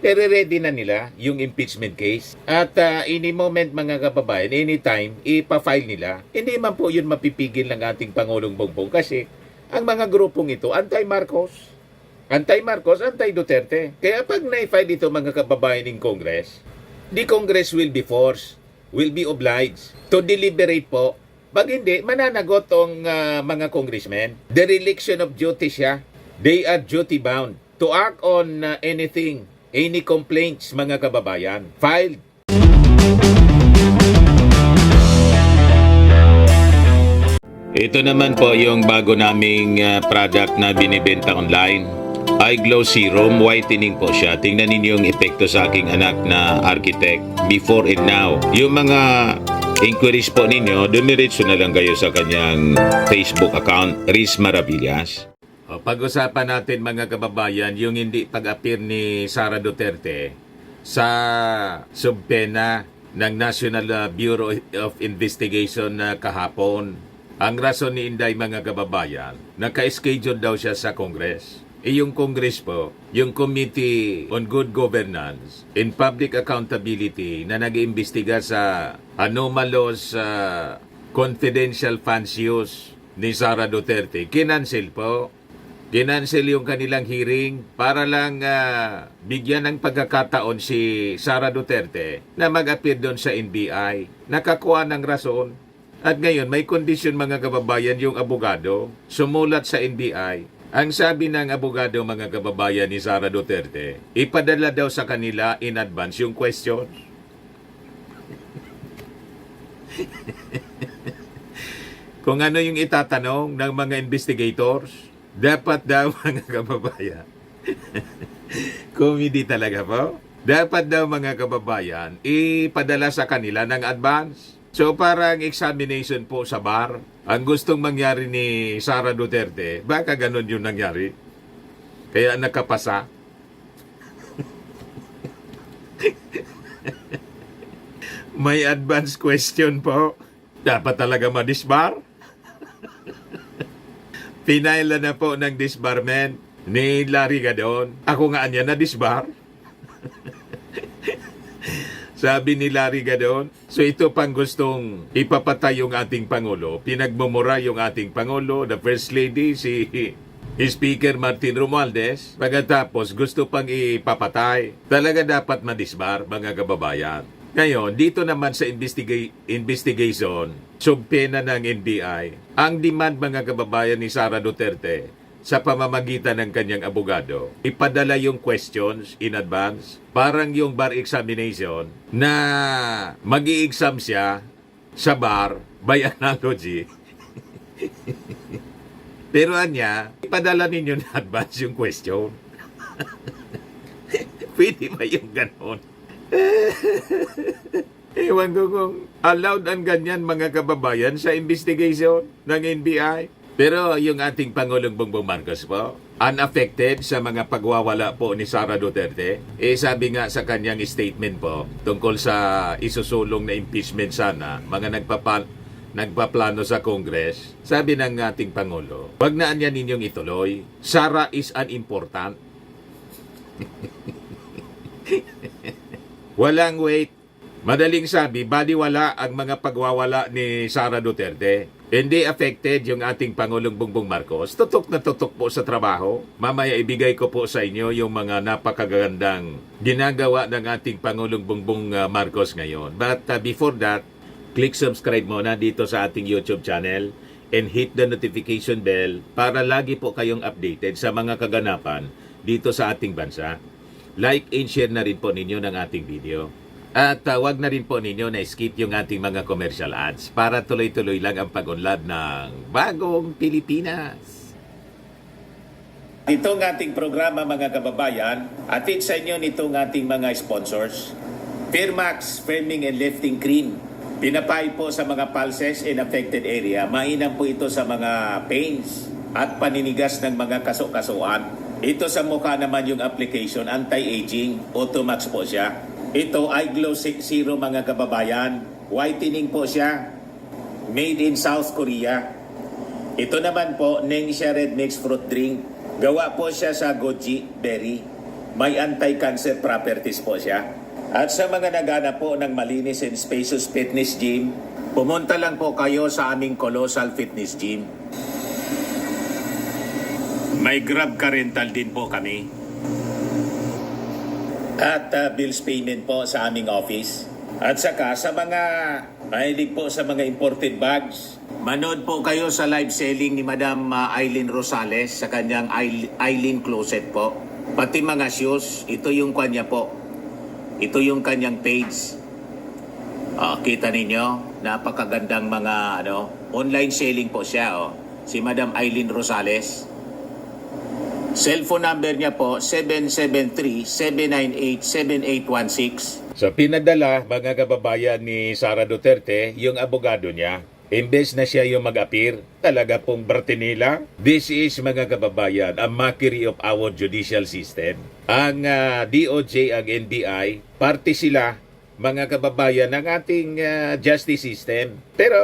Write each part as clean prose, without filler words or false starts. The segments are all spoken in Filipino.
Pero ready na nila yung impeachment case. At any moment mga kababayan, anytime, ipa-file nila. Hindi man po yun mapipigil ng ating Pangulong Bongbong kasi ang mga grupong ito, anti-Marcos. Anti-Marcos, anti-Duterte. Kaya pag na-file ito mga kababayan in Congress, the Congress will be forced, will be obliged to deliberate po. Pag hindi, mananagot ang mga congressmen. Dereliction of duty siya. They are duty-bound to act on anything, any complaints mga kababayan, filed. Ito naman po yung bago naming product na binibenta online. iGlow Serum Whitening po siya. Tingnan ninyo yung epekto sa aking anak na architect before and now. Yung mga inquiries po ninyo, dumiretso na lang kayo sa kanyang Facebook account, Riz Maravillas. Pag-usapan natin mga kababayan, yung hindi pag-appear ni Sara Duterte sa subpena ng National Bureau of Investigation kahapon. Ang rason ni Inday mga kababayan, naka-schedule daw siya sa Congress. Yung Congress po, yung Committee on Good Governance and Public Accountability na nag-iimbestiga sa anomalous confidential funds use ni Sara Duterte, kinancel po. Kinancel yung kanilang hearing para lang bigyan ng pagkakataon si Sara Duterte na mag-appear doon sa NBI. Nakakuha ng rason. At ngayon, may kondisyon mga kababayan yung abogado sumulat sa NBI. Ang sabi ng abogado mga kababayan ni Sara Duterte, ipadala daw sa kanila in advance yung questions. Kung ano yung itatanong ng mga investigators, dapat daw mga kababayan. Comedy talaga po. Dapat daw mga kababayan, ipadala sa kanila ng advance. So parang examination po sa bar. Ang gustong mangyari ni Sara Duterte, baka ganun yung nangyari. Kaya nakapasa. May advance question po. Dapat talaga ma-disbar. Pinaila na po ng disbarment ni Larry Gadon. Ako nga niya na-disbar. Sabi ni Larry Gadon, so ito pang gustong ipapatay yung ating Pangulo. Pinagmumura yung ating Pangulo, the First Lady, si Speaker Martin Romualdez. Pagkatapos gusto pang ipapatay. Talaga dapat madisbar, mga kababayan. Ngayon, dito naman sa investigation, subpena ng NBI, ang demand mga kababayan ni Sara Duterte, sa pamamagitan ng kanyang abogado, ipadala yung questions in advance, parang yung bar examination, na mag-i-exam siya sa bar by analogy. Pero anya, ipadala ninyo na advance yung question. Pwede ba yung ganon? Ewan ko kung allowed ang ganyan mga kababayan sa investigation ng NBI. Pero yung ating Pangulong Bongbong Marcos po, unaffected sa mga pagwawala po ni Sara Duterte, sabi nga sa kanyang statement po, tungkol sa isusulong na impeachment sana, mga nagpaplano sa Congress, sabi ng ating Pangulo, wag na anya ninyong ituloy, Sara is unimportant. Walang wait. Madaling sabi, baliwala ang mga pagwawala ni Sara Duterte. Hindi affected yung ating Pangulong Bongbong Marcos. Tutok na tutok po sa trabaho. Mamaya ibigay ko po sa inyo yung mga napakagandang ginagawa ng ating Pangulong Bongbong Marcos ngayon. But before that, click subscribe muna dito sa ating YouTube channel and hit the notification bell para lagi po kayong updated sa mga kaganapan dito sa ating bansa. Like and share na rin po ninyo ng ating video. At wag na rin po ninyo na skip yung ating mga commercial ads para tuloy-tuloy lang ang pag-unlad ng Bagong Pilipinas. Itong ating programa mga kababayan, atid sa inyo nitong ating mga sponsors. Firmax Firming and Lifting Cream. Pinapay po sa mga pulses in affected area. Mainam po ito sa mga pains at paninigas ng mga kaso-kasuan. Ito sa mukha naman yung application, anti-aging, Automax po siya. Ito ay iGlow Serum mga kababayan. Whitening po siya. Made in South Korea. Ito naman po, Nengxia Red Mix Fruit Drink. Gawa po siya sa goji berry. may anti-cancer properties po siya. At sa mga naghanap po ng malinis and spacious fitness gym, pumunta lang po kayo sa aming Colossal Fitness Gym. May Grab car rental din po kami. At bills payment po sa aming office. At saka sa mga mahilig po sa mga imported bags, manood po kayo sa live selling ni Madam Eileen Rosales sa kanyang Eileen Closet po. Pati mga shoes, ito yung kanya po. Ito yung kanyang page. Kita ninyo, napakagandang mga online selling po siya. Si Madam Eileen Rosales. Cellphone number niya po, 773-798-7816. So pinadala mga kababayan ni Sara Duterte yung abogado niya. Imbes na siya yung mag-appear, talaga pong Bartinila. This is mga kababayan, a mockery of our judicial system. Ang DOJ, ang NBI, parte sila mga kababayan ng ating justice system. Pero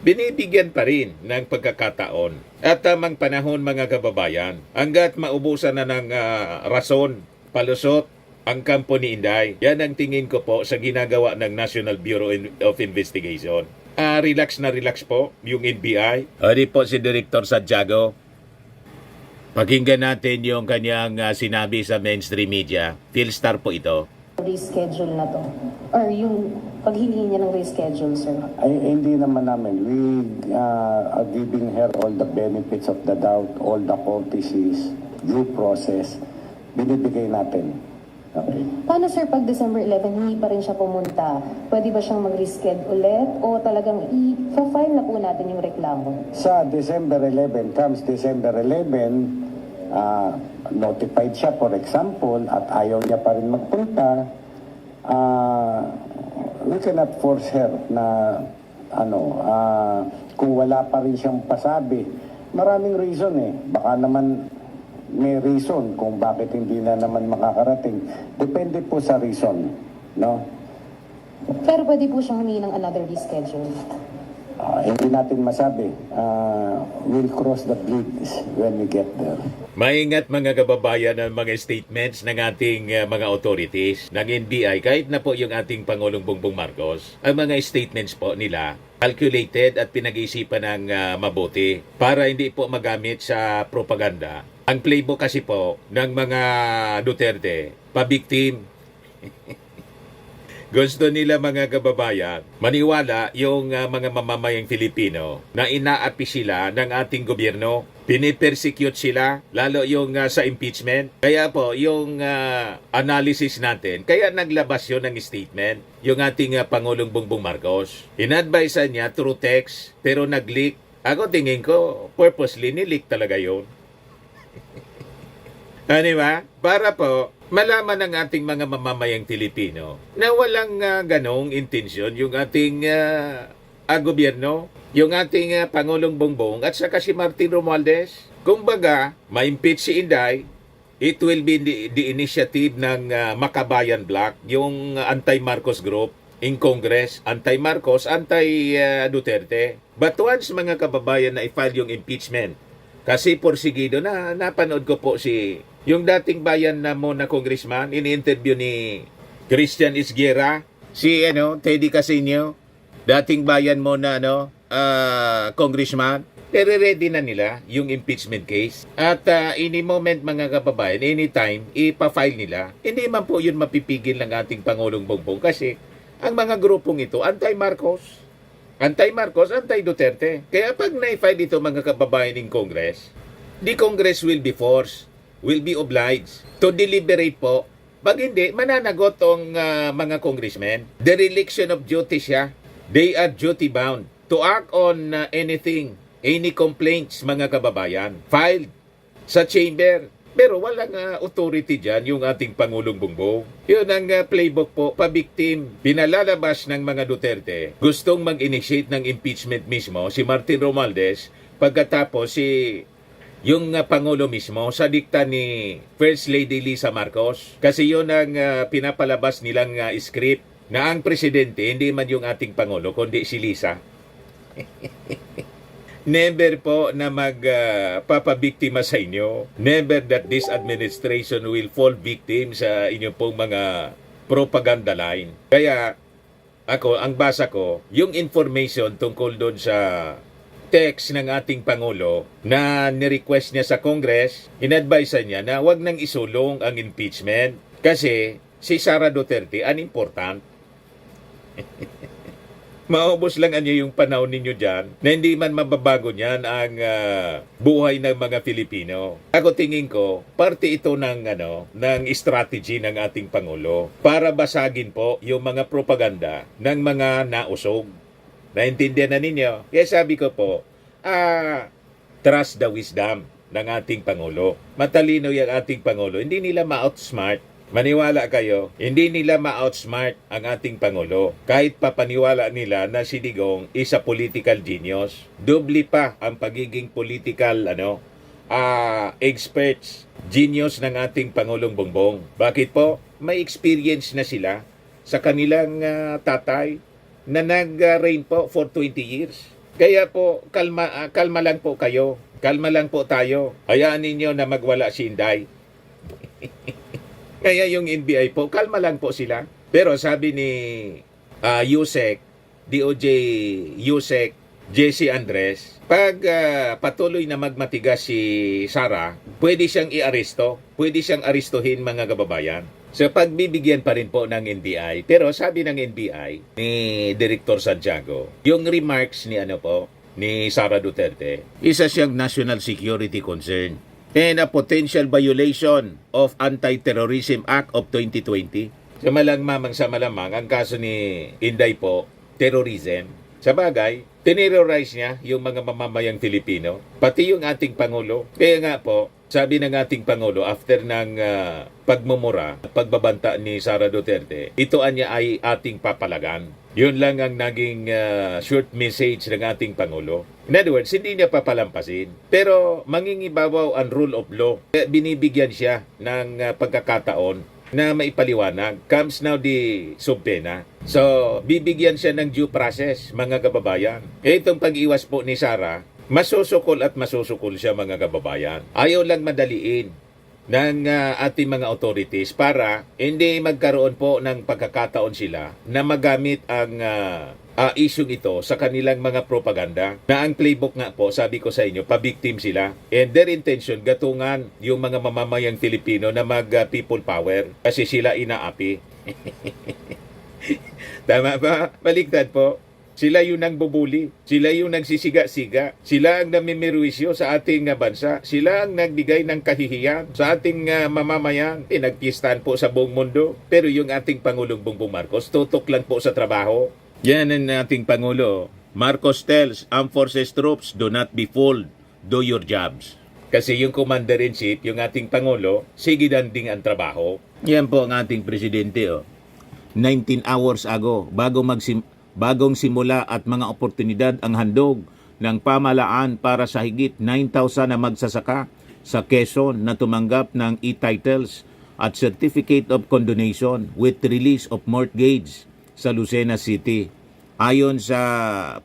binibigyan pa rin ng pagkakataon. At tamang panahon mga kababayan, hanggat maubusan na ng rason, palusot, ang kampo ni Inday. Yan ang tingin ko po sa ginagawa ng National Bureau of Investigation. Relax na relax po yung NBI. Ari po si Director Santiago. Pakinggan natin yung kanyang sinabi sa mainstream media. Philstar po ito. Reschedule na to. Or yung paghihingi niya ng reschedule, sir. Ay, hindi naman namin. We are giving her all the benefits of the doubt, all the courtesies, due process. Binibigay natin. Okay. Paano, sir, pag December 11, hindi pa rin siya pumunta? Pwede ba siyang mag-reschedule ulit? O talagang i-file na po natin yung reklamo? Sa December 11, comes December 11, notified siya, for example, at ayaw niya pa rin magpunta, we cannot force her na kung wala pa rin siyang pasabi. Maraming reason baka naman may reason kung bakit hindi na naman makakarating. Depende po sa reason, no? Pero pwede po siyang humingi ng another reschedule. Hindi natin masabi. We'll cross the bridge when we get there. Maingat mga kababayan ang mga statements ng ating mga authorities ng NBI, kahit na po yung ating Pangulong Bongbong Marcos. Ang mga statements po nila calculated at pinag-iisipan ng mabuti para hindi po magamit sa propaganda. Ang playbook kasi po ng mga Duterte, pabiktim. Gusto nila mga kababayan maniwala yung mga mamamayang Filipino na inaapi sila ng ating gobyerno. Pinipersecute sila, lalo yung sa impeachment. Kaya po, yung analysis natin, kaya naglabas yun ng statement, yung ating Pangulong Bongbong Marcos. In-advise niya through text, pero nag-leak. Ako tingin ko, purposely, nileak talaga yun. Ano ba? Para po, malaman ng ating mga mamamayang Pilipino na walang ganong intensyon yung ating gobyerno, yung ating Pangulong Bongbong at saka si Martin Romualdez. Kung baga, ma-impeach si Inday, it will be the initiative ng Makabayan Bloc, yung anti-Marcos group in Congress, anti-Marcos, anti-Duterte. But once mga kababayan na i-file yung impeachment, kasi porsigido na napanood ko po yung dating bayan na mo na congressman, ini-interview ni Christian Isguera, si Teddy Casino, dating bayan mo na congressman, ready na nila yung impeachment case. At any moment mga kababayan, anytime, ipa-file nila. Hindi man po yun mapipigil ng ating Pangulong Bongbong kasi ang mga grupong ito, anti-Marcos, anti-Duterte. Kaya pag na-file ito mga kababayan in Congress, the Congress will be forced, will be obliged to deliberate po. Pag hindi, mananagot ang mga congressmen. Dereliction of duty siya. They are duty-bound to act on anything, any complaints mga kababayan, filed sa chamber. Pero walang authority dyan yung ating Pangulong Bongbong. Yun ang playbook po, pabiktim. Pinalalabas ng mga Duterte. Gustong mag-initiate ng impeachment mismo si Martin Romualdez pagkatapos yung Pangulo mismo sa dikta ni First Lady Lisa Marcos. Kasi yun ang pinapalabas nilang script na ang presidente hindi man yung ating Pangulo kundi si Lisa. Never po na magpapabiktima sa inyo. Never that this administration will fall victim sa inyong pong mga propaganda line. Kaya ako, ang basa ko, yung information tungkol doon sa text ng ating Pangulo na nirequest niya sa Congress, in-advise niya na wag nang isulong ang impeachment kasi si Sara Duterte unimportant. Maubos lang niyo yung panahon ninyo dyan na hindi man mababago niyan ang buhay ng mga Pilipino. Ako tingin ko, parte ito ng strategy ng ating Pangulo para basagin po yung mga propaganda ng mga nausog. Naintindihan na ninyo? Kaya sabi ko po, trust the wisdom ng ating Pangulo. Matalino yung ating Pangulo. Hindi nila ma-outsmart. Maniwala kayo, hindi nila ma-outsmart ang ating Pangulo. Kahit papaniwala nila na si Digong is a political genius. Doble pa ang pagiging political experts, genius ng ating Pangulong Bongbong. Bakit po? May experience na sila sa kanilang tatay na nag-reign po for 20 years. Kaya po, kalma lang po kayo. Kalma lang po tayo. Hayaan ninyo na magwala si Inday. Kaya yung NBI po, kalma lang po sila. Pero sabi ni Yusek, DOJ Yusek, JC Andres, pag patuloy na magmatigas si Sara, pwede siyang i-aresto. Pwede siyang arestuhin mga kababayan. So pagbibigyan pa rin po ng NBI. Pero sabi ng NBI, ni Director Santiago, yung remarks ni Sara Duterte, isa siyang national security concern and a potential violation of Anti-Terrorism Act of 2020. Sa malamang ang kaso ni Inday po, terrorism. Sa bagay, tinerrorize niya yung mga mamamayang Filipino, pati yung ating Pangulo. Kaya nga po, sabi ng ating Pangulo, after ng pagmumura, pagbabanta ni Sara Duterte, ito niya ay ating papalagan. Yun lang ang naging short message ng ating Pangulo. In other words, hindi niya papalampasin. Pero mangingibabaw ang rule of law. Binibigyan siya ng pagkakataon na maipaliwanag. Comes now the subpena. So, bibigyan siya ng due process, mga kababayan. Itong pag-iwas po ni Sara, masusukol at masusukol siya, mga kababayan. Ayaw lang madaliin ng ating mga authorities para hindi magkaroon po ng pagkakataon sila na magamit ang isyong ito sa kanilang mga propaganda. Na ang playbook nga po, sabi ko sa inyo, pabiktim sila. And their intention, gatungan yung mga mamamayang Filipino na mag-people power kasi sila inaapi. Tama ba? Baliktad po. Sila yung nangbubuli. Sila yung nagsisiga-siga. Sila ang namimirwisyo sa ating bansa. Sila ang nagbigay ng kahihiyan sa ating mamamayan. Pinagpistahan po sa buong mundo. Pero yung ating Pangulong Bongbong Marcos, tutok lang po sa trabaho. Yan ang ating Pangulo. Marcos tells Armed Forces troops, do not be fooled. Do your jobs. Kasi yung Commander-in-Chief, yung ating Pangulo, sige danding ang trabaho. Yan po ang ating Presidente. 19 hours ago, bagong simula at mga oportunidad ang handog ng pamalaan para sa higit 9,000 na magsasaka sa Quezon na tumanggap ng e-titles at Certificate of Condonation with release of mortgage sa Lucena City. Ayon sa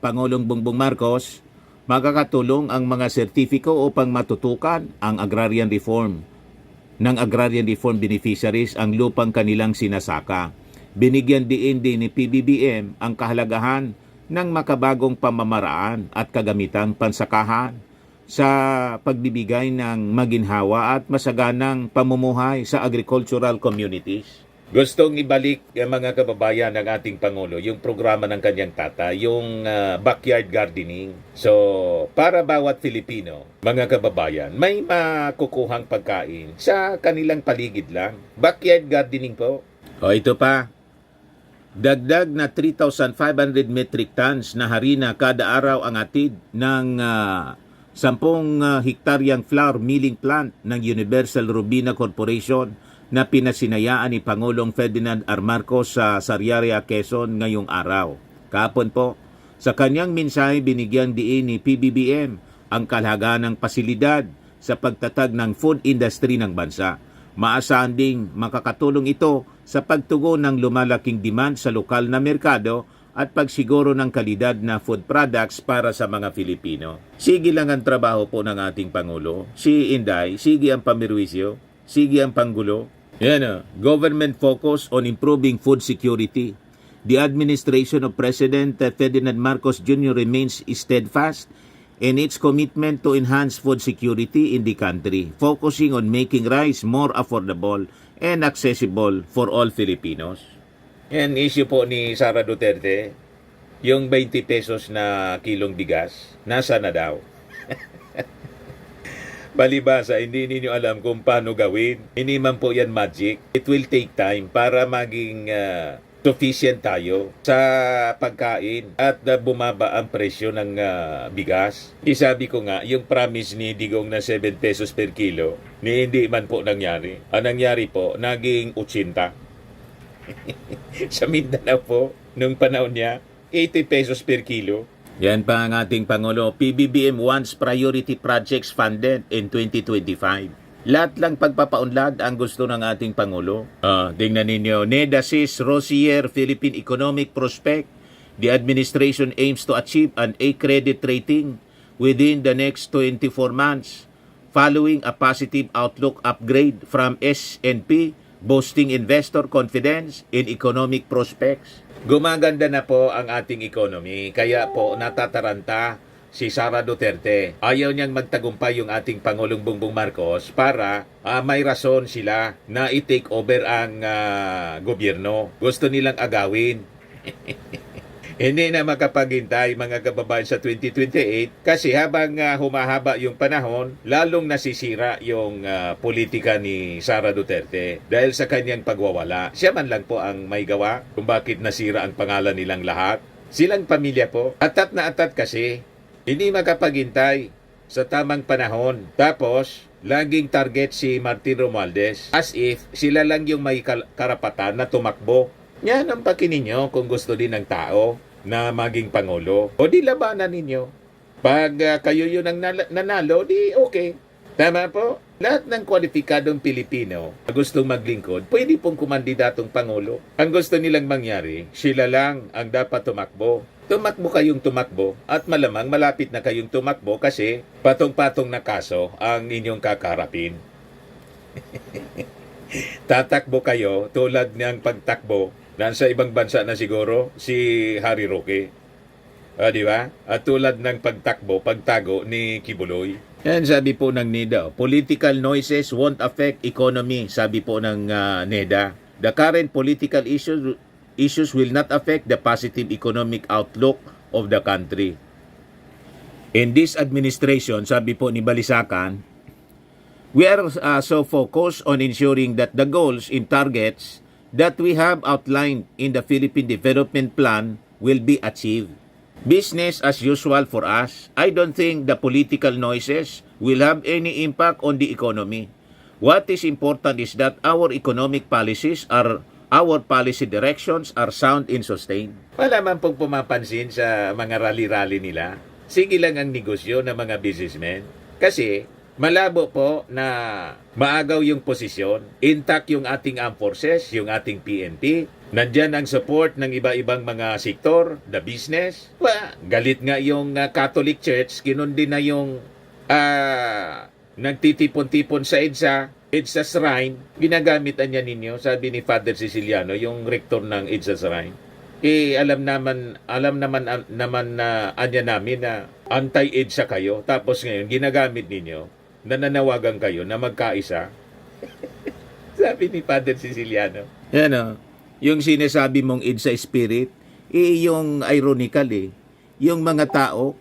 Pangulong Bongbong Marcos, makakatulong ang mga sertifiko upang matutukan ang agrarian reform beneficiaries ang lupang kanilang sinasaka. Binigyan din ni PBBM ang kahalagahan ng makabagong pamamaraan at kagamitang pansakahan sa pagbibigay ng maginhawa at masaganang pamumuhay sa agricultural communities. Gustong ibalik mga kababayan ng ating Pangulo yung programa ng kanyang tata, yung backyard gardening. So, para bawat Filipino, mga kababayan, may makukuhang pagkain sa kanilang paligid lang. Backyard gardening po. O ito pa, dagdag na 3,500 metric tons na harina kada araw ang atid ng 10 hektaryang flour milling plant ng Universal Robina Corporation na pinasinayaan ni Pangulong Ferdinand R. Marcos sa Sariaya, Quezon ngayong araw. Kahapon po, sa kanyang mensahe binigyan diin ni PBBM ang kalagahan ng pasilidad sa pagtatag ng food industry ng bansa. Maasahan ding makakatulong ito sa pagtugon ng lumalaking demand sa lokal na merkado at pagsiguro ng kalidad na food products para sa mga Filipino. Sige lang ang trabaho po ng ating Pangulo. Si Inday, sige ang pamirwisyo, sige ang panggulo. Yan government focus on improving food security. The administration of President Ferdinand Marcos Jr. remains steadfast in its commitment to enhance food security in the country, focusing on making rice more affordable and accessible for all Filipinos. Yan, issue po ni Sara Duterte, yung 20 pesos na kilong bigas, nasa na daw? Balibasa, hindi ninyo alam kung paano gawin. Hindi man po yan magic. It will take time para maging sufficient tayo sa pagkain at bumaba ang presyo ng bigas. Isabi ko nga, yung promise ni Digong na 7 pesos per kilo, hindi man po nangyari. Ang nangyari po, naging 80. Sa Mindanao po, nung panahon niya, 80 pesos per kilo. Yan pa ang ating Pangulo. PBBM wants priority projects funded in 2025. Lahat lang pagpapaunlad ang gusto ng ating Pangulo. Tingnan ninyo. NEDA says Rosier Philippine Economic Prospect. The administration aims to achieve an A credit rating within the next 24 months following a positive outlook upgrade from S&P, boosting investor confidence in economic prospects. Gumaganda na po ang ating economy, kaya po natataranta si Sara Duterte. Ayaw niyang magtagumpay yung ating Pangulong Bongbong Marcos para may rason sila na i-take over ang gobyerno. Gusto nilang agawin. Hindi na makapaghintay mga kababayan sa 2028 kasi habang humahaba yung panahon, lalong nasisira yung politika ni Sara Duterte dahil sa kanyang pagwawala. Siya man lang po ang may gawa kung bakit nasira ang pangalan nilang lahat. Silang pamilya po, atat na atat kasi, hindi makapaghintay sa tamang panahon. Tapos, laging target si Martin Romualdez as if sila lang yung may karapatan na tumakbo. Yan ang pakininyo kung gusto din ng tao na maging Pangulo. O di labanan ninyo. Pag kayo yun ang nanalo, di okay. Tama po? Lahat ng kwalipikadong Pilipino na gustong maglingkod, pwede pong kumandidatong Pangulo. Ang gusto nilang mangyari, sila lang ang dapat tumakbo. Tumakbo kayong tumakbo at malamang malapit na kayong tumakbo kasi patong-patong na kaso ang inyong kakarapin. Tatakbo kayo tulad ng pagtakbo nasa ibang bansa na siguro si Harry Roque. Di ba? At tulad ng pagtago ni Kibuloy. Yan sabi po ng NEDA. Political noises won't affect economy, sabi po ng NEDA. The current political issues will not affect the positive economic outlook of the country. In this administration, sabi po ni Balisacan, we are so focused on ensuring that the goals and targets that we have outlined in the Philippine Development Plan will be achieved. Business as usual for us. I don't think the political noises will have any impact on the economy. What is important is that our economic policies our policy directions are sound and sustained. Wala man pong pumapansin sa mga rally-rally nila. Sige lang ang negosyo ng mga businessmen. Kasi malabo po na maagaw yung posisyon, intact yung ating armed forces, yung ating PNP, nandyan ang support ng iba-ibang mga sektor, the business. Galit nga yung Catholic Church, kinundi na yung nagtitipon-tipon sa EDSA Shrine, ginagamit niya ninyo, sabi ni Father Siciliano, yung rector ng EDSA Shrine. Alam naman na anya namin na anti-EDSA kayo, tapos ngayon ginagamit ninyo, nananawagan kayo na magkaisa. Sabi ni Father Siciliano. Yan yung sinasabi mong EDSA spirit, yung ironical yung mga tao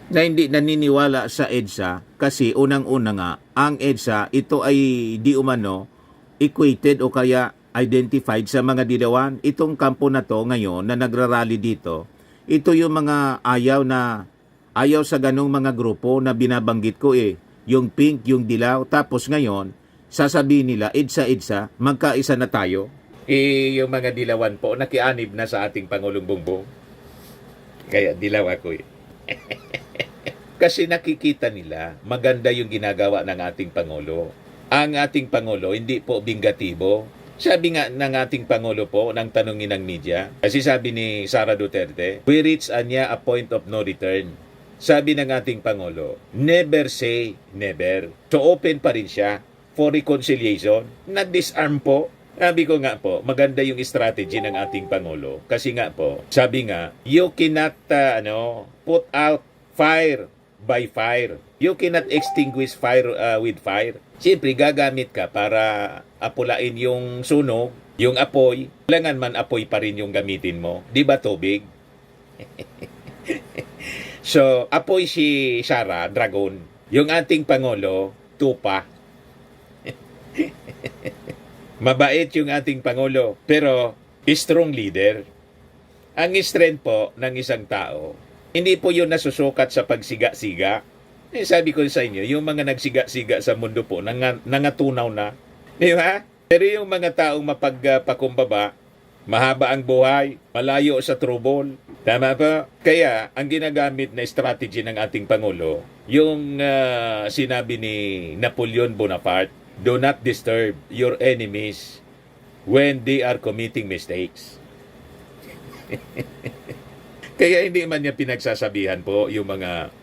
na hindi naniniwala sa EDSA kasi unang-una nga, ang EDSA, ito ay di umano equated o kaya identified sa mga dilawan. Itong kampo na to ngayon na nagrarally dito, ito yung mga ayaw sa ganong mga grupo na binabanggit ko yung pink, yung dilaw, tapos ngayon, sasabihin nila, EDSA, magkaisa na tayo. Yung mga dilawan po, nakianib na sa ating Pangulong Bongbong. Kaya dilaw ako Kasi nakikita nila, maganda yung ginagawa ng ating Pangulo. Ang ating Pangulo, hindi po bingatibo, Sabi nga ng ating Pangulo po, ng tanongin ng media, kasi sabi ni Sara Duterte, we reach a point of no return. Sabi ng ating Pangulo, never say never. So open pa rin siya for reconciliation. Na-disarm po. Sabi ko nga po, maganda yung strategy ng ating Pangulo. Kasi nga po, sabi nga, you cannot put out fire by fire. You cannot extinguish fire with fire. Siyempre, gagamit ka para apulain yung sunog, yung apoy. Kailangan man apoy pa rin yung gamitin mo. Di ba tubig? So, apoy si Sara, dragon. Yung ating Pangulo, tupa. Mabait yung ating Pangulo, pero strong leader. Ang strength po ng isang tao, hindi po yun nasusukat sa pagsiga-siga. Sabi ko sa inyo, yung mga nagsiga-siga sa mundo po, nangatunaw na. Di ba? Pero yung mga taong mapagpakumbaba, mahaba ang buhay, malayo sa trouble. Tama ba? Kaya, ang ginagamit na strategy ng ating Pangulo, yung sinabi ni Napoleon Bonaparte, do not disturb your enemies when they are committing mistakes. Kaya hindi man niya pinagsasabihan po yung mga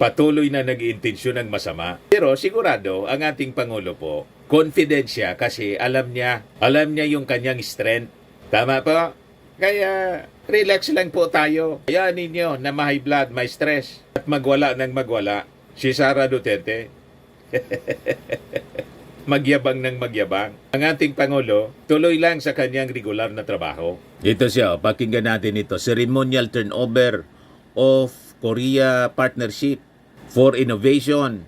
patuloy na nag-iintensyon ng masama. Pero sigurado, ang ating Pangulo po, confident siya kasi alam niya yung kanyang strength. Tama po? Kaya relax lang po tayo. Kaya ninyo na ma-high blood, may stress at magwala ng magwala si Sara Duterte. Magyabang ng magyabang. Ang ating Pangulo, tuloy lang sa kanyang regular na trabaho. Ito siya, pakinggan natin ito. Ceremonial turnover of Korea Partnership for Innovation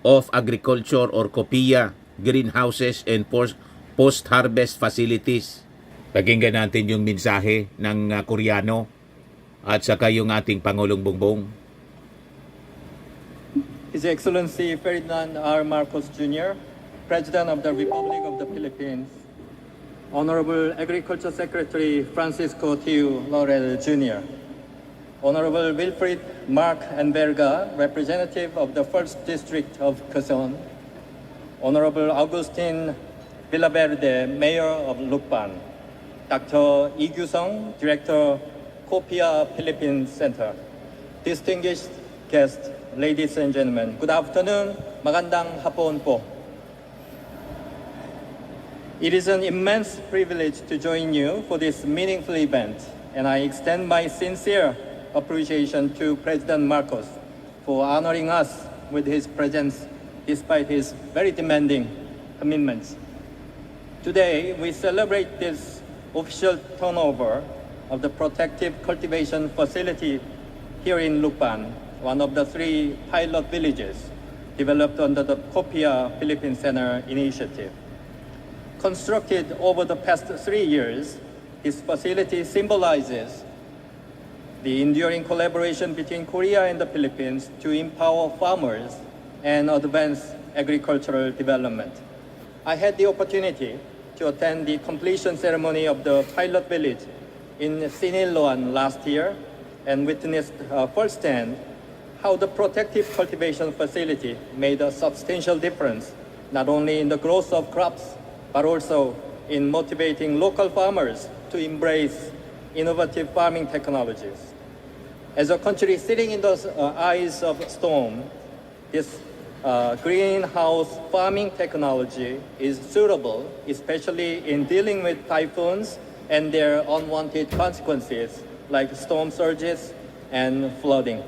of Agriculture or COPIA, Greenhouses and Post-Harvest Facilities. Pakinggan natin yung mensahe ng Koreano at saka yung ating Pangulong Bongbong. His Excellency Ferdinand R. Marcos Jr., President of the Republic of the Philippines, Honorable Agriculture Secretary Francisco Tiu Laurel Jr., Honorable Wilfrid Mark Enverga, Representative of the 1st District of Quezon, Honorable Augustine Villaverde, Mayor of Lucban, Dr. Lee Gyusong, Director, COPIA Philippines Center, distinguished guests, ladies and gentlemen, good afternoon, magandang hapon po. It is an immense privilege to join you for this meaningful event, and I extend my sincere appreciation to President Marcos for honoring us with his presence despite his very demanding commitments. Today, we celebrate this official turnover of the protective cultivation facility here in Lucban, one of the 3 pilot villages developed under the COPIA Philippine Center initiative. Constructed over the past 3 years, this facility symbolizes the enduring collaboration between Korea and the Philippines to empower farmers and advance agricultural development. I had the opportunity to attend the completion ceremony of the pilot village in Siniloan last year and witnessed firsthand how the protective cultivation facility made a substantial difference, not only in the growth of crops, but also in motivating local farmers to embrace innovative farming technologies. As a country sitting in the eyes of storm, this greenhouse farming technology is suitable, especially in dealing with typhoons and their unwanted consequences, like storm surges and flooding.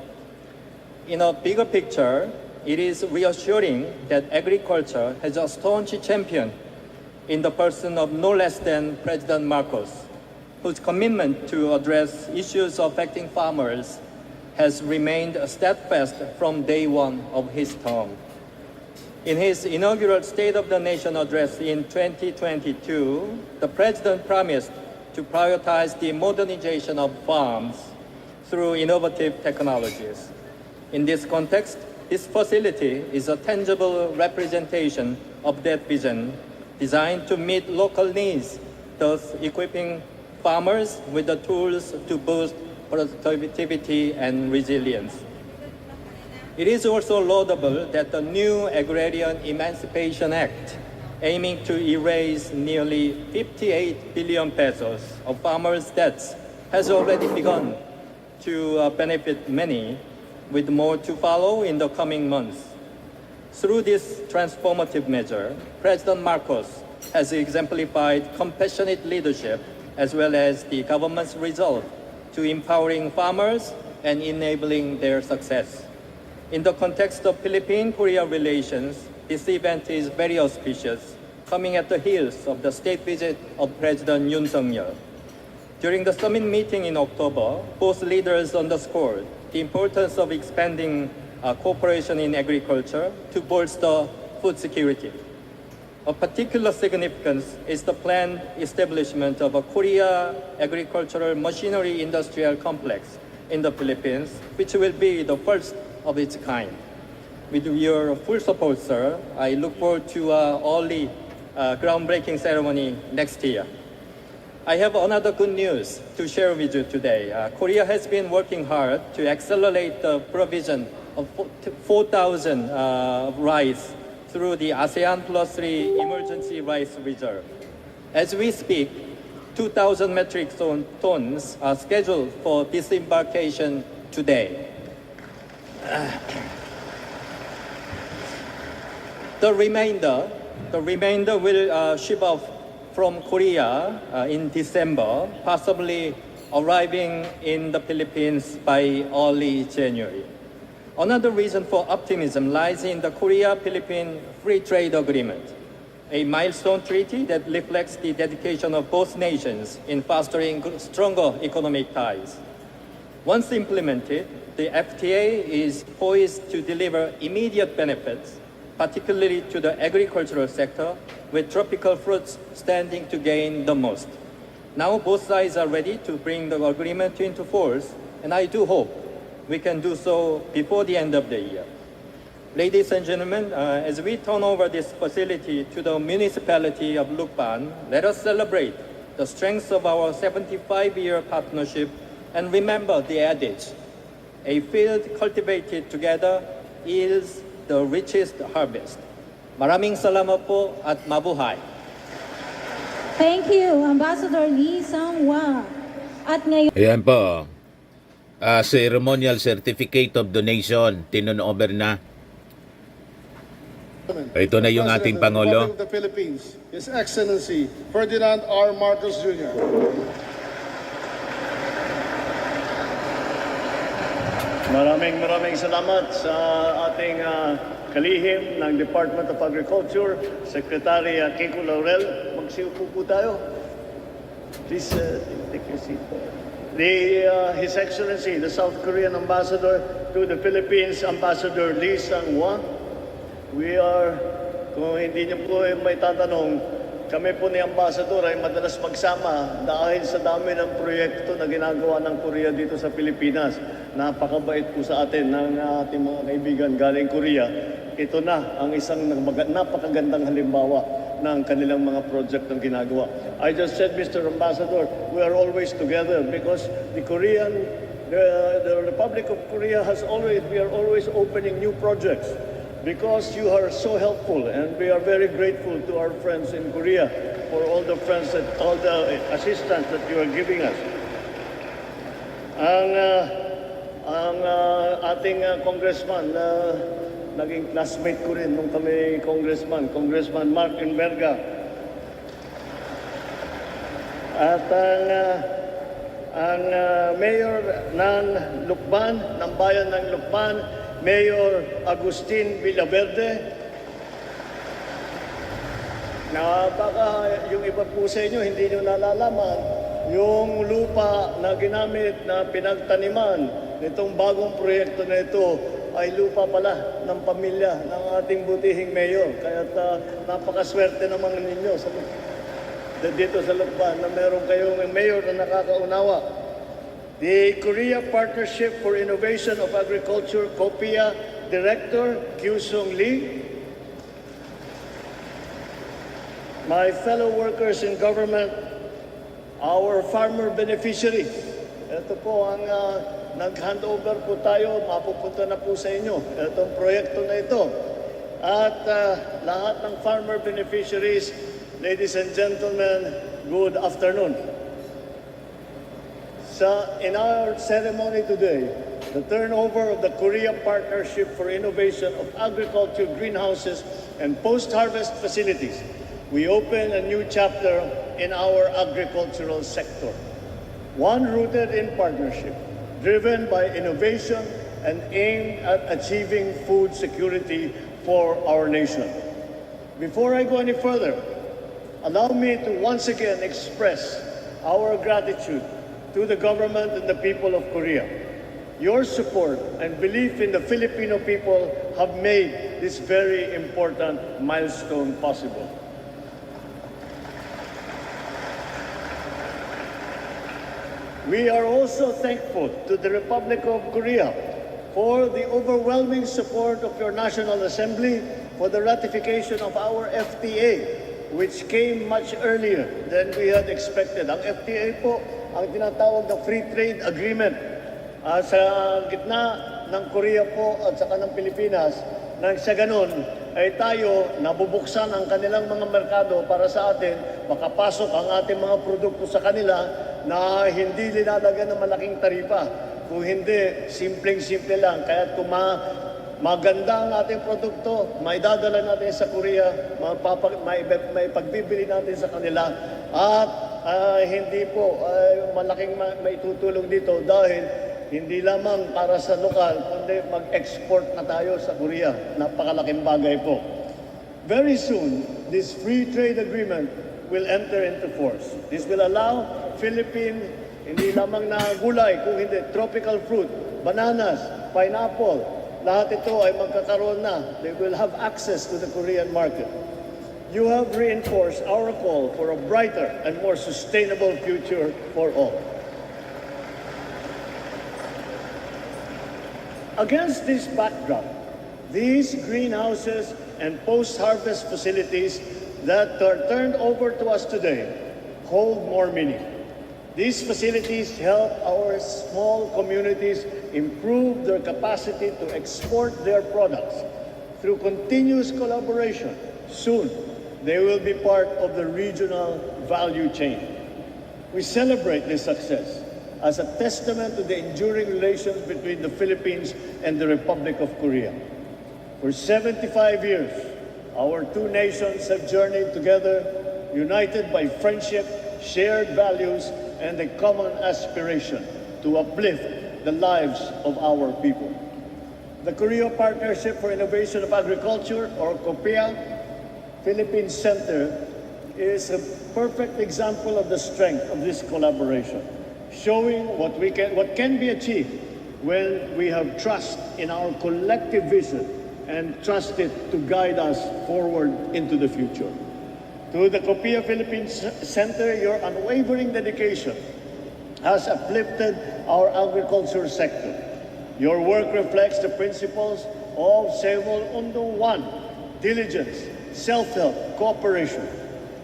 In a bigger picture, it is reassuring that agriculture has a staunch champion in the person of no less than President Marcos, whose commitment to address issues affecting farmers has remained steadfast from day one of his term. In his inaugural State of the Nation address in 2022, the President promised to prioritize the modernization of farms through innovative technologies. In this context, this facility is a tangible representation of that vision, designed to meet local needs, thus equipping farmers with the tools to boost productivity and resilience. It is also laudable that the new Agrarian Emancipation Act aiming to erase nearly 58 billion pesos of farmers' debts, has already begun to benefit many, with more to follow in the coming months. Through this transformative measure, President Marcos has exemplified compassionate leadership as well as the government's resolve to empowering farmers and enabling their success. In the context of Philippine-Korea relations, this event is very auspicious, coming at the heels of the state visit of President Yoon Suk-yeol. During the summit meeting in October, both leaders underscored the importance of expanding cooperation in agriculture to bolster food security. Of particular significance is the planned establishment of a Korea Agricultural Machinery Industrial Complex in the Philippines, which will be the first of its kind. With your full support, sir, I look forward to early groundbreaking ceremony next year. I have another good news to share with you today. Korea has been working hard to accelerate the provision of 4,000 rice through the ASEAN Plus 3 Emergency Rice Reserve. As we speak, 2,000 metric tons are scheduled for disembarkation today. The remainder will ship off from Korea in December, possibly arriving in the Philippines by early January. Another reason for optimism lies in the Korea-Philippine Free Trade Agreement, a milestone treaty that reflects the dedication of both nations in fostering stronger economic ties. Once implemented, the FTA is poised to deliver immediate benefits, particularly to the agricultural sector, with tropical fruits standing to gain the most. Now both sides are ready to bring the agreement into force, and I do hope we can do so before the end of the year. Ladies and gentlemen, as we turn over this facility to the municipality of Lukban, let us celebrate the strength of our 75-year partnership and remember the adage, a field cultivated together yields the richest harvest. Maraming salamat po at mabuhay. Thank you, Ambassador Lee Sang-hwa. At ngayon, Ayan po. Ceremonial Certificate of Donation, tinunover na. Ito na yung ating Pangulo. Republic of the Philippines, His Excellency Ferdinand R. Marcos Jr. Maraming salamat sa ating kalihim ng Department of Agriculture, Secretary Kiko Laurel. Magsiupo po tayo. Please take your seat. His Excellency, the South Korean Ambassador to the Philippines, Ambassador Lee Sang-hwa. We are, kung hindi niyo po may tatanong, kami po ni Ambassador ay madalas magsama dahil sa dami ng proyekto na ginagawa ng Korea dito sa Pilipinas. Napakabait po sa atin ng ating mga kaibigan galing Korea. Ito na ang isang napakagandang halimbawa ng kanilang mga project ng ginagawa. I just said, Mr. Ambassador, we are always together because the Republic of Korea we are always opening new projects because you are so helpful and we are very grateful to our friends in Korea for all the assistance that you are giving us. Ang ating congressman naging classmate ko rin nung kami Congressman Mark Enverga. At ang mayor ng Lukban, ng bayan ng Lukban, Mayor Agustin Villaverde, na baka yung iba po sa inyo hindi nyo nalalaman, yung lupa na ginamit na pinagtaniman nitong bagong proyekto na ito ay lupa pala ng pamilya ng ating butihing mayor. Kaya napakaswerte naman ninyo dito sa Lukban na meron kayong mayor na nakakaunawa. The Korea Partnership for Innovation of Agriculture, COPIA Director, Kyusung Lee. My fellow workers in government, our farmer beneficiaries. Ito po ang nag-handover po tayo, mapupunta na po sa inyo. Itong proyekto na ito at lahat ng farmer beneficiaries, ladies and gentlemen, good afternoon. In our ceremony today, the turnover of the Korea Partnership for Innovation of Agriculture Greenhouses and Post-Harvest Facilities, we open a new chapter in our agricultural sector. One rooted in partnership, driven by innovation and aimed at achieving food security for our nation. Before I go any further, allow me to once again express our gratitude to the government and the people of Korea. Your support and belief in the Filipino people have made this very important milestone possible. We are also thankful to the Republic of Korea for the overwhelming support of your National Assembly for the ratification of our FTA, which came much earlier than we had expected. Ang FTA po, ang tinatawag na Free Trade Agreement sa gitna ng Korea po at saka ng Pilipinas, nang sa ganun ay tayo nabubuksan ang kanilang mga merkado para sa atin, makapasok ang ating mga produkto sa kanila na hindi linalagyan ng malaking taripa. Kung hindi, simpleng-simple lang. Kaya kung maganda ang ating produkto, maidadala natin sa Korea, may pagbibili natin sa kanila, at hindi po malaking maitutulong dito dahil hindi lamang para sa lokal, kundi mag-export na tayo sa Korea. Napakalaking bagay po. Very soon, this free trade agreement will enter into force. This will allow Philippine, hindi lamang na gulay, kung hindi tropical fruit, bananas, pineapple, lahat ito ay magkakaroon na. They will have access to the Korean market. You have reinforced our call for a brighter and more sustainable future for all. Against this backdrop, these greenhouses and post-harvest facilities that are turned over to us today hold more meaning. These facilities help our small communities improve their capacity to export their products. Through continuous collaboration, soon they will be part of the regional value chain. We celebrate this success as a testament to the enduring relations between the Philippines and the Republic of Korea. For 75 years, our two nations have journeyed together, united by friendship, shared values, and a common aspiration to uplift the lives of our people. The Korea Partnership for Innovation of Agriculture, or COPIA, Philippine Center, is a perfect example of the strength of this collaboration, showing what can be achieved when we have trust in our collective vision and trust it to guide us forward into the future. To the COPIA Philippines Center, your unwavering dedication has uplifted our agriculture sector. Your work reflects the principles of Sewol Undo 1, diligence, self-help, cooperation,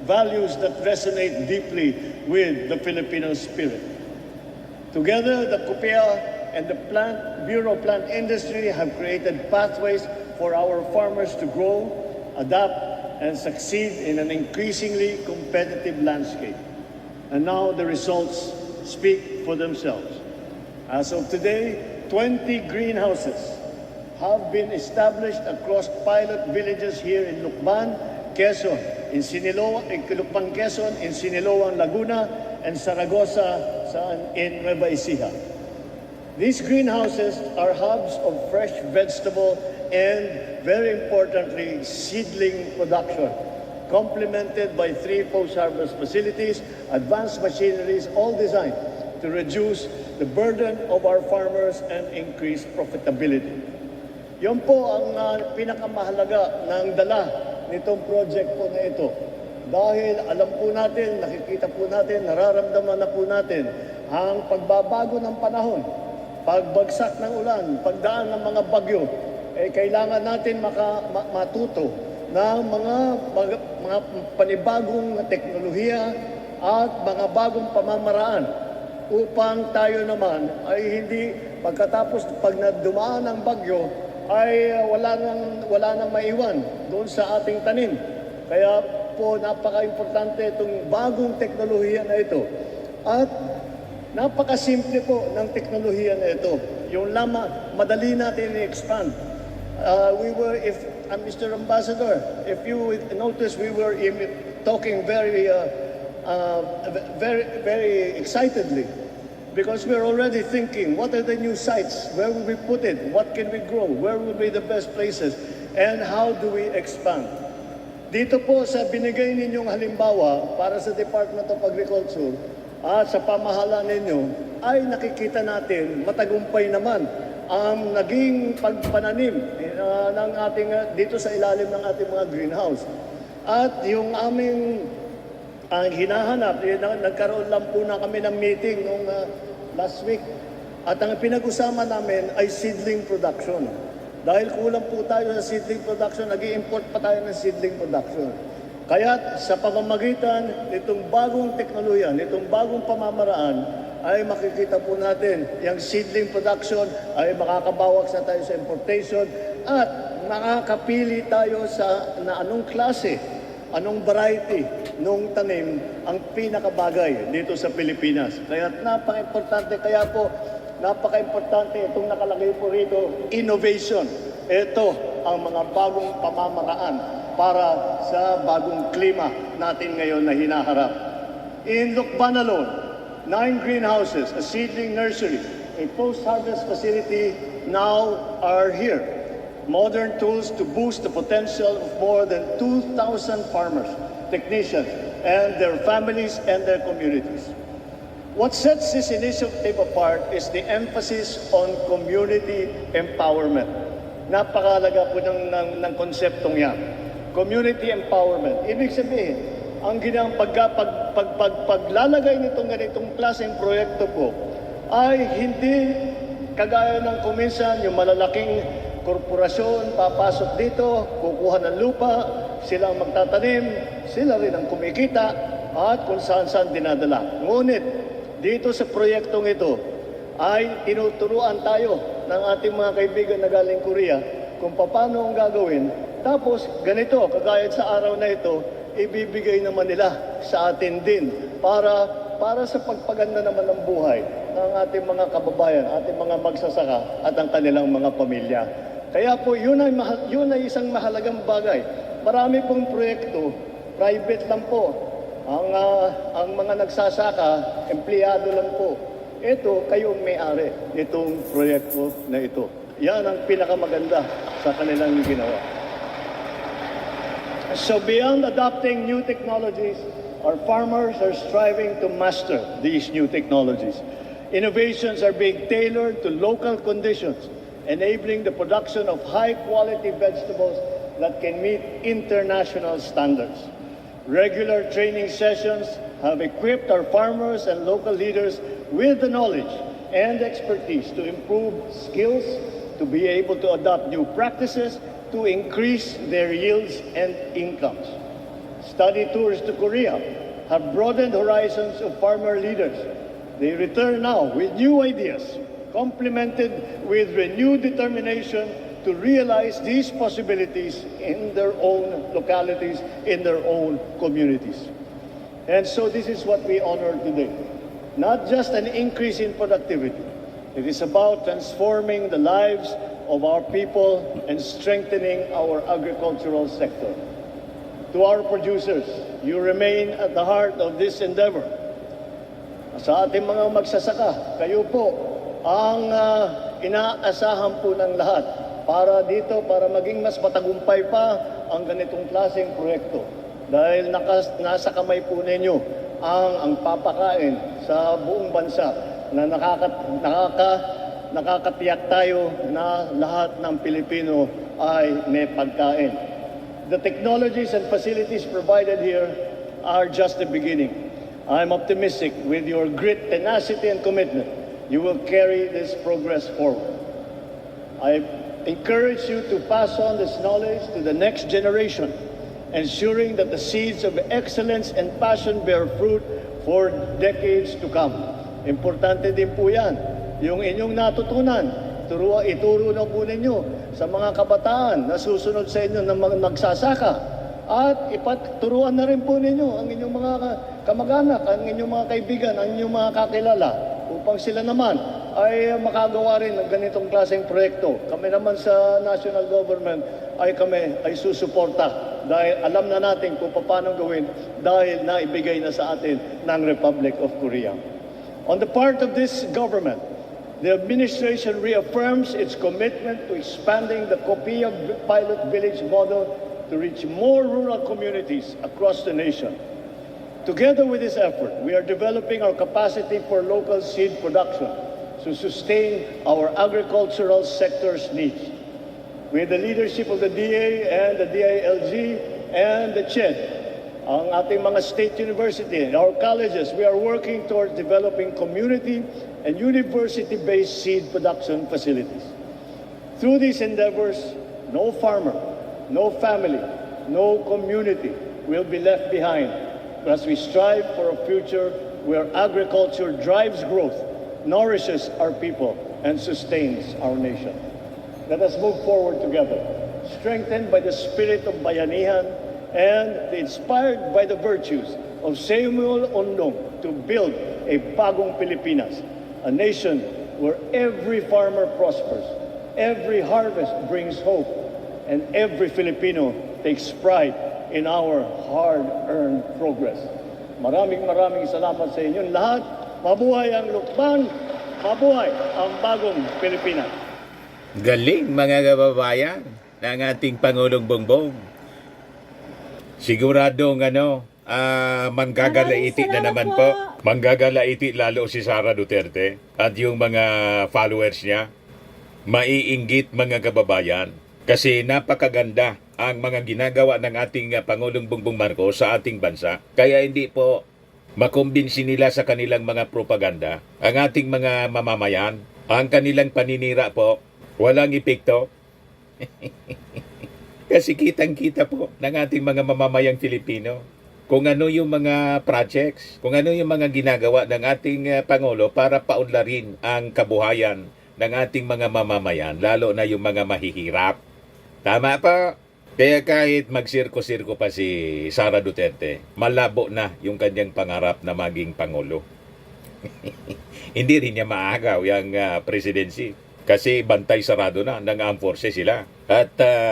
values that resonate deeply with the Filipino spirit. Together, the COPIA and the Bureau of Plant Industry have created pathways for our farmers to grow, adapt, and succeed in an increasingly competitive landscape. And now the results speak for themselves. As of today, 20 greenhouses have been established across pilot villages here in Lukban, Quezon, in Lukban, Quezon, in Siniloan, Laguna, and Saragossa in Nueva Ecija. These greenhouses are hubs of fresh vegetable and, very importantly, seedling production, complemented by 3 post-harvest facilities, advanced machineries, all designed to reduce the burden of our farmers and increase profitability. Yan po ang pinakamahalaga ng dala nitong project po na ito. Dahil alam po natin, nakikita po natin, nararamdaman na po natin ang pagbabago ng panahon, pagbagsak ng ulan, pagdaan ng mga bagyo, kailangan natin matuto ng mga panibagong teknolohiya at mga bagong pamamaraan upang tayo naman ay hindi pagkatapos pag nadumaan ang bagyo ay wala nang maiwan doon sa ating tanim. Kaya po napaka-importante itong bagong teknolohiya na ito. At napakasimple po ng teknolohiya na ito. Yung madali natin i-expand. Mr. Ambassador, if you notice, we were talking very excitedly because we're already thinking, what are the new sites? Where will we put it? What can we grow? Where will be the best places? And how do we expand? Dito po sa binigay ninyong halimbawa para sa Department of Agriculture at sa pamahalaan ninyo, ay nakikita natin matagumpay naman ang naging pagpananim ng ating dito sa ilalim ng ating mga greenhouse. At yung aming hinahanap, nagkaroon lang po na kami ng meeting nung last week. At ang pinag-usama namin ay seedling production. Dahil kulang po tayo sa seedling production, nag-i-import pa tayo ng seedling production. Kaya sa pamamagitan nitong bagong teknolohiya, nitong bagong pamamaraan, ay makikita po natin yung seedling production ay makakabawak sa tayo sa importation at makakapili tayo sa na anong klase, anong variety nung tanim ang pinakabagay dito sa Pilipinas. Kaya napaka-importante, napaka-importante itong nakalagay po rito, innovation. Ito ang mga bagong pamamaraan para sa bagong klima natin ngayon na hinaharap. In Lucban alone, 9 greenhouses, a seedling nursery, a post-harvest facility now are here. Modern tools to boost the potential of more than 2,000 farmers, technicians, and their families and their communities. What sets this initiative apart is the emphasis on community empowerment. Napakalaga po ng konseptong yan. Community empowerment. Ibig sabihin, ang paglalagay nitong ganitong klaseng proyekto po ay hindi kagaya ng kuminsan yung malalaking korporasyon papasok dito, kukuha ng lupa, sila ang magtatanim, sila rin ang kumikita at kung saan-saan dinadala. Ngunit dito sa proyektong ito ay tinuturuan tayo ng ating mga kaibigan na galing Korea kung paano ang gagawin. Tapos ganito, kagaya sa araw na ito, ibibigay naman nila sa atin din para sa pagpaganda naman ng buhay ng ating mga kababayan, ating mga magsasaka at ang kanilang mga pamilya. Kaya po yun ay isang mahalagang bagay. Marami pong proyekto, private lang po. Ang mga nagsasaka, empleyado lang po. Ito, kayong may-ari nitong proyekto na ito. Yan ang pinakamaganda sa kanilang ginawa. So beyond adopting new technologies, our farmers are striving to master these new technologies. Innovations are being tailored to local conditions, enabling the production of high-quality vegetables that can meet international standards. Regular training sessions have equipped our farmers and local leaders with the knowledge and expertise to improve skills, to be able to adopt new practices, to increase their yields and incomes. Study tours to Korea have broadened horizons of farmer leaders. They return now with new ideas, complemented with renewed determination to realize these possibilities in their own localities, in their own communities. And so this is what we honor today. Not just an increase in productivity. It is about transforming the lives of our people and strengthening our agricultural sector. To our producers, you remain at the heart of this endeavor. Sa ating mga magsasaka, kayo po ang inaasahan po ng lahat para maging mas matagumpay pa ang ganitong klaseng proyekto. Dahil nasa kamay po ninyo ang papakain sa buong bansa na nakakatiyak tayo na lahat ng Pilipino ay may pagkain. The technologies and facilities provided here are just the beginning. I'm optimistic with your grit, tenacity, and commitment, you will carry this progress forward. I encourage you to pass on this knowledge to the next generation, ensuring that the seeds of excellence and passion bear fruit for decades to come. Importante din po yan. Yung inyong natutunan, ituro na po ninyo sa mga kabataan na susunod sa inyo na magsasaka. At ipaturuan na rin po ninyo ang inyong mga kamag-anak, ang inyong mga kaibigan, ang inyong mga kakilala upang sila naman ay makagawa rin ng ganitong klaseng proyekto. Kami naman sa national government ay susuporta dahil alam na natin kung paano gawin dahil naibigay na sa atin ng Republic of Korea. On the part of this government, the administration reaffirms its commitment to expanding the Copiah pilot village model to reach more rural communities across the nation. Together with this effort, we are developing our capacity for local seed production to sustain our agricultural sector's needs. With the leadership of the DA and the DILG and the CHED, ang ating mga state university, our colleges, we are working towards developing community and university-based seed production facilities. Through these endeavors, no farmer, no family, no community will be left behind as we strive for a future where agriculture drives growth, nourishes our people, and sustains our nation. Let us move forward together, strengthened by the spirit of bayanihan and inspired by the virtues of Samuel Ondong to build a bagong Pilipinas, a nation where every farmer prospers, every harvest brings hope, and every Filipino takes pride in our hard-earned progress. Maraming salamat sa inyong lahat. Mabuhay ang lukban, mabuhay ang bagong Pilipinas. Galing mga kababayan ng ating Pangulong Bongbong. Siguradong manggagalaiti na naman po. Manggagalaiti lalo si Sara Duterte at yung mga followers niya. Maiinggit mga kababayan kasi napakaganda ang mga ginagawa ng ating Pangulong Bongbong Marcos sa ating bansa. Kaya hindi po makumbinsi nila sa kanilang mga propaganda ang ating mga mamamayan. Ang kanilang paninira po walang epekto. Kasi kitang-kita po ng ating mga mamamayang Filipino kung ano yung mga projects, kung ano yung mga ginagawa ng ating Pangulo para paunlarin ang kabuhayan ng ating mga mamamayan, lalo na yung mga mahihirap. Tama pa. Kaya kahit magsirko-sirko pa si Sara Duterte, malabo na yung kanyang pangarap na maging Pangulo. Hindi rin niya maagaw yung presidency. Kasi bantay sarado na ng armed forces sila at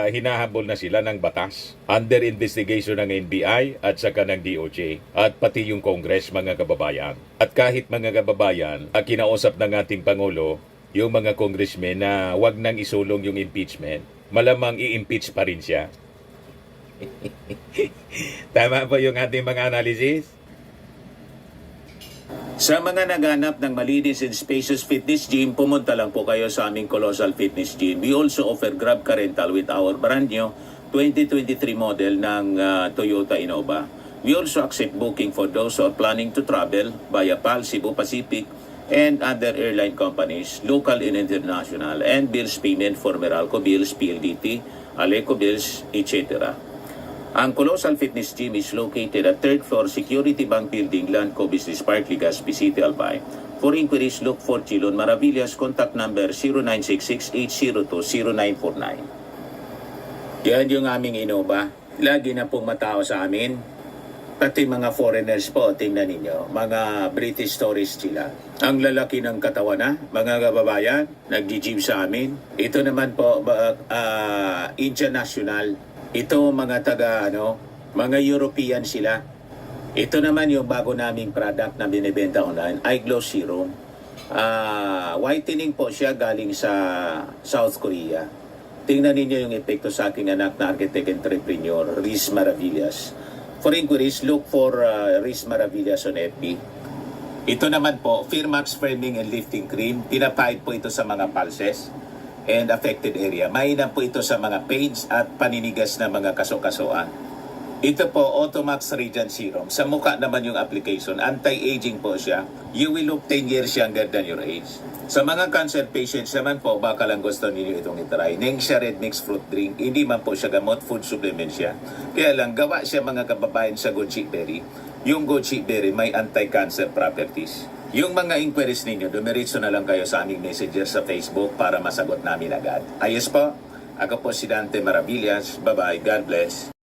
hinahabol na sila ng batas under investigation ng NBI at saka ng DOJ at pati yung Congress mga kababayan. At kahit mga kababayan, kinausap ng ating Pangulo yung mga congressmen na wag nang isulong yung impeachment, malamang i-impeach pa rin siya. Tama po yung ating mga analysis? Sa mga naghanap ng malinis and spacious fitness gym, pumunta lang po kayo sa aming Colossal Fitness Gym. We also offer Grab Car Rental with our brand new 2023 model ng Toyota Innova. We also accept booking for those who are planning to travel via PAL, Cebu Pacific, and other airline companies, local and international, and bills payment for Meralco Bills, PLDT, Aleco Bills, etc. Ang Colossal Fitness Gym is located at 3rd floor Security Bank Building, Landco Business Park, Legazpi City, Albay. For inquiries, look for Chilon Maravillas. Contact number 0966-802-0949. Yan yung aming Innova. Lagi na pong matao sa amin. Pati mga foreigners po, tingnan ninyo. Mga British tourists sila. Ang lalaki ng katawan na, mga kababayan, nag-gym sa amin. Ito naman po, Indian National. Ito mga mga European sila. Ito naman yung bago naming product na binibenta online, iGlow Serum. Whitening po siya galing sa South Korea. Tingnan ninyo yung epekto sa aking anak na architect entrepreneur, Riz Maravillas. For inquiries, look for Riz Maravillas on FB. Ito naman po, Firmax Firming and Lifting Cream. Pinapahid po ito sa mga pulses and affected area. Mainam po ito sa mga pains at paninigas na mga kaso-kasoan. Ito po, Automax Radiant Serum. Sa mukha naman yung application. Anti-aging po siya. You will look 10 years younger than your age. Sa mga cancer patients naman po, baka lang gusto ninyo itong itry. Nengxia Red Mix Fruit Drink. Hindi man po siya gamot, food supplement siya. Kaya lang, gawa siya mga kababayan sa goji berry. Yung goji berry may anti-cancer properties. Yung mga inquiries ninyo, dumiritso na lang kayo sa aming messenger sa Facebook para masagot namin agad. Ayos po? Ako po si Dante Maravillas. Bye-bye. God bless.